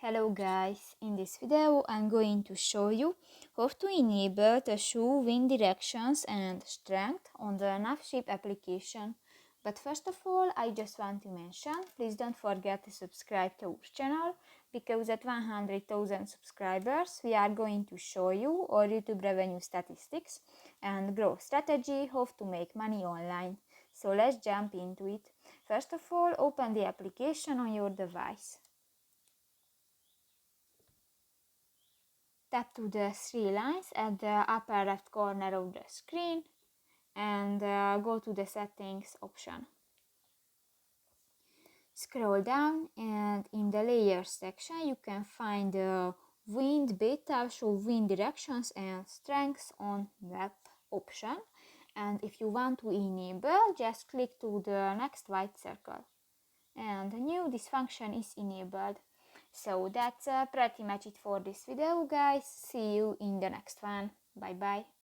Hello guys, in this video I'm going to show you how to enable the show wind directions and strength on the NavShip application. But first of all, I just want to mention, please don't forget to subscribe to our channel, because at 100,000 subscribers we are going to show you our YouTube revenue statistics and growth strategy, how to make money online. So let's jump into it. First of all, open the application on your device. Tap to the three lines at the upper left corner of the screen and go to the settings option. Scroll down and in the layers section you can find the wind beta, show wind directions and strengths on web option. And if you want to enable, just click to the next white circle. And new, this function is enabled. So that's pretty much it for this video, guys. See you in the next one. Bye bye.